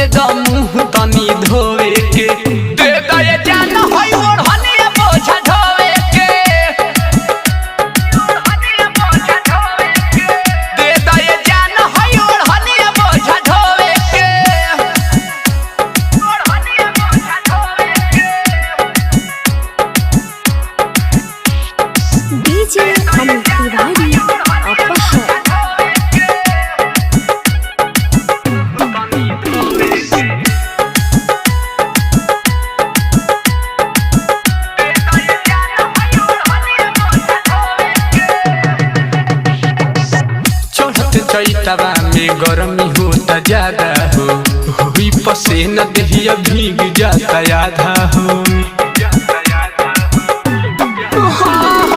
दे द मुँह तनी धोवे के, दे द ये जान होई ओढ़नी बोझा ढोवे के, दे द ये जान होई ओढ़नी बोझा ढोवे के। डीजे अमित तिवारी अपहर। चैतवा में गर्मी होता ज्यादा हो, हुई पसीना देहिया भीग जाता आधा हो।